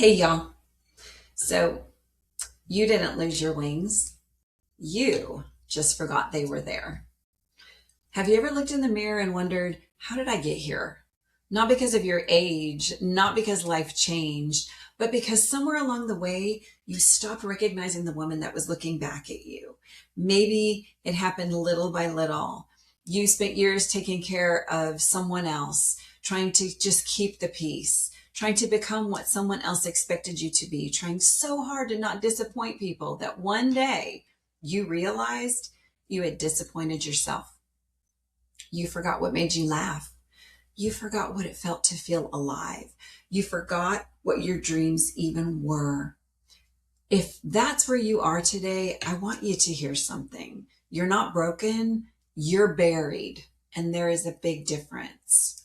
Hey y'all. So you didn't lose your wings. You just forgot they were there. Have you ever looked in the mirror and wondered, how did I get here? Not because of your age, not because life changed, but because somewhere along the way, you stopped recognizing the woman that was looking back at you. Maybe it happened little by little. You spent years taking care of someone else, trying to just keep the peace, trying to become what someone else expected you to be, trying so hard to not disappoint people that one day you realized you had disappointed yourself. You forgot what made you laugh. You forgot what it felt to feel alive. You forgot what your dreams even were. If that's where you are today, I want you to hear something. You're not broken, you're buried, and there is a big difference.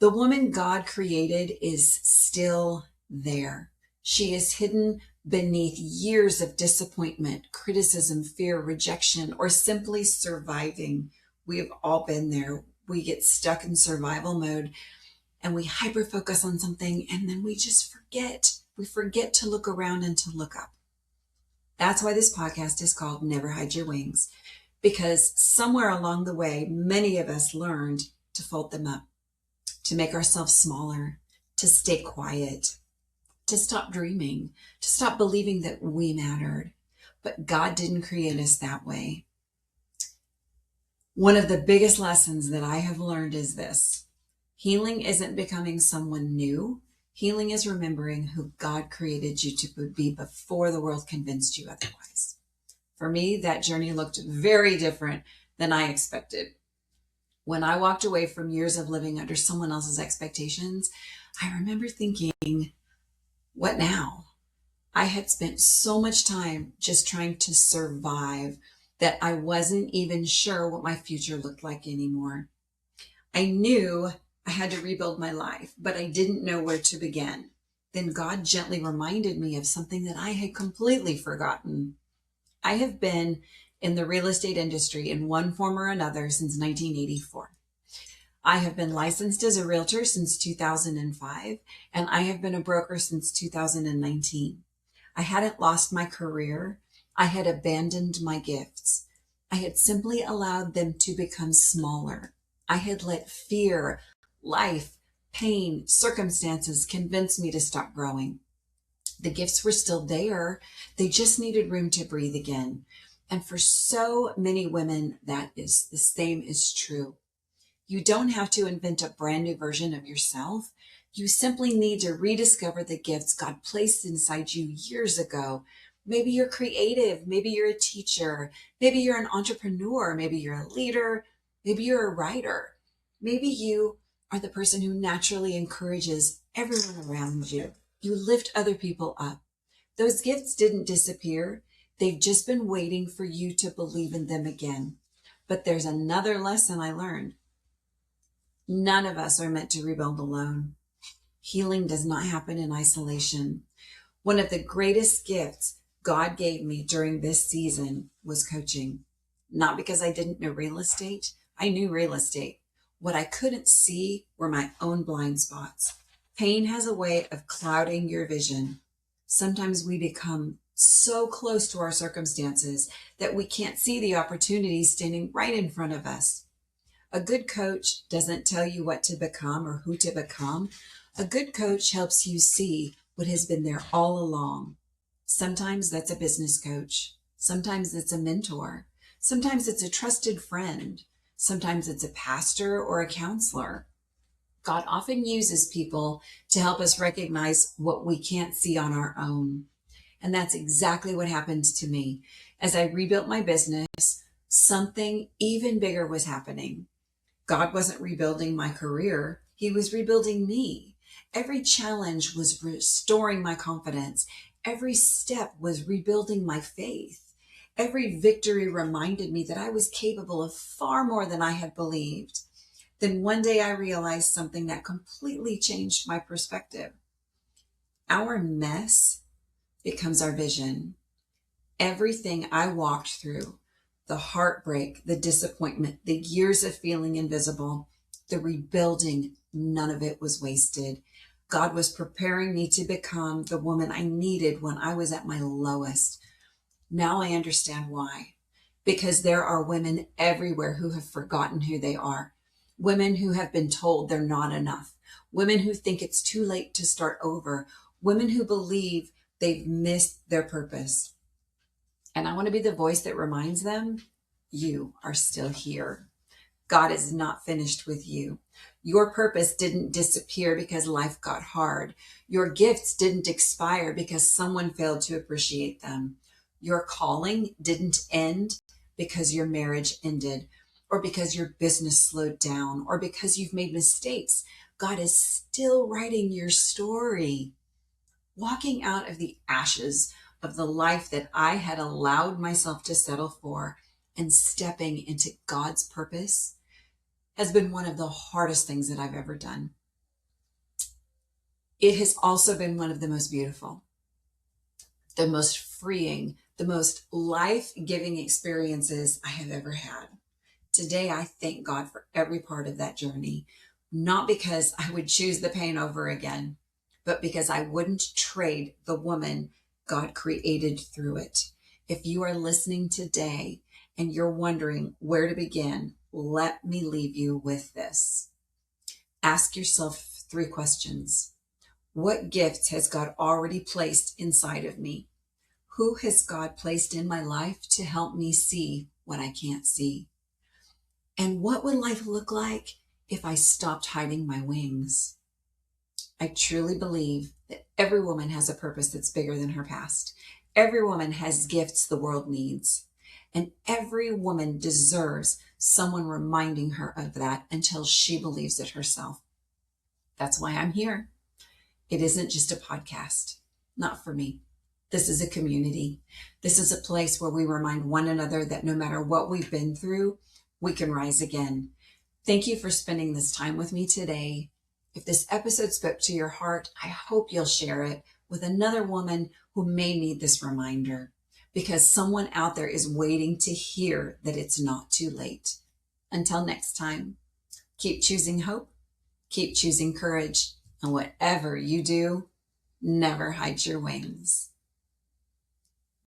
The woman God created is still there. She is hidden beneath years of disappointment, criticism, fear, rejection, or simply surviving. We've all been there. We get stuck in survival mode and we hyper focus on something and then we just forget. We forget to look around and to look up. That's why this podcast is called Never Hide Your Wings, because somewhere along the way, many of us learned to fold them up, to make ourselves smaller, to stay quiet, to stop dreaming, to stop believing that we mattered. But God didn't create us that way. One of the biggest lessons that I have learned is this: healing isn't becoming someone new. Healing is remembering who God created you to be before the world convinced you otherwise. For me, that journey looked very different than I expected. When I walked away from years of living under someone else's expectations, I remember thinking, what now? I had spent so much time just trying to survive that I wasn't even sure what my future looked like anymore. I knew I had to rebuild my life, but I didn't know where to begin. Then God gently reminded me of something that I had completely forgotten. I have been in the real estate industry in one form or another since 1984. I have been licensed as a realtor since 2005, and I have been a broker since 2019. I hadn't lost my career. I had abandoned my gifts. I had simply allowed them to become smaller. I had let fear, life, pain, circumstances convince me to stop growing. The gifts were still there. They just needed room to breathe again. And for so many women, the same is true. You don't have to invent a brand new version of yourself. You simply need to rediscover the gifts God placed inside you years ago. Maybe you're creative. Maybe you're a teacher. Maybe you're an entrepreneur. Maybe you're a leader. Maybe you're a writer. Maybe you are the person who naturally encourages everyone around you. You lift other people up. Those gifts didn't disappear. They've just been waiting for you to believe in them again. But there's another lesson I learned. None of us are meant to rebuild alone. Healing does not happen in isolation. One of the greatest gifts God gave me during this season was coaching. Not because I didn't know real estate. I knew real estate. What I couldn't see were my own blind spots. Pain has a way of clouding your vision. Sometimes we become so close to our circumstances that we can't see the opportunities standing right in front of us. A good coach doesn't tell you what to become or who to become. A good coach helps you see what has been there all along. Sometimes that's a business coach. Sometimes it's a mentor. Sometimes it's a trusted friend. Sometimes it's a pastor or a counselor. God often uses people to help us recognize what we can't see on our own. And that's exactly what happened to me. As I rebuilt my business, something even bigger was happening. God wasn't rebuilding my career. He was rebuilding me. Every challenge was restoring my confidence. Every step was rebuilding my faith. Every victory reminded me that I was capable of far more than I had believed. Then one day I realized something that completely changed my perspective. Our mess becomes our vision. Everything I walked through, the heartbreak, the disappointment, the years of feeling invisible, the rebuilding, none of it was wasted. God was preparing me to become the woman I needed when I was at my lowest. Now I understand why. Because there are women everywhere who have forgotten who they are. Women who have been told they're not enough. Women who think it's too late to start over. Women who believe they've missed their purpose. And I want to be the voice that reminds them, you are still here. God is not finished with you. Your purpose didn't disappear because life got hard. Your gifts didn't expire because someone failed to appreciate them. Your calling didn't end because your marriage ended, or because your business slowed down, or because you've made mistakes. God is still writing your story. Walking out of the ashes of the life that I had allowed myself to settle for and stepping into God's purpose has been one of the hardest things that I've ever done. It has also been one of the most beautiful, the most freeing, the most life-giving experiences I have ever had. Today, I thank God for every part of that journey, not because I would choose the pain over again, but because I wouldn't trade the woman God created through it. If you are listening today and you're wondering where to begin, let me leave you with this. Ask yourself 3 questions. What gifts has God already placed inside of me? Who has God placed in my life to help me see what I can't see? And what would life look like if I stopped hiding my wings? I truly believe that every woman has a purpose that's bigger than her past. Every woman has gifts the world needs. And every woman deserves someone reminding her of that until she believes it herself. That's why I'm here. It isn't just a podcast. Not for me. This is a community. This is a place where we remind one another that no matter what we've been through, we can rise again. Thank you for spending this time with me today. If this episode spoke to your heart, I hope you'll share it with another woman who may need this reminder, because someone out there is waiting to hear that it's not too late. Until next time, keep choosing hope, keep choosing courage, and whatever you do, never hide your wings.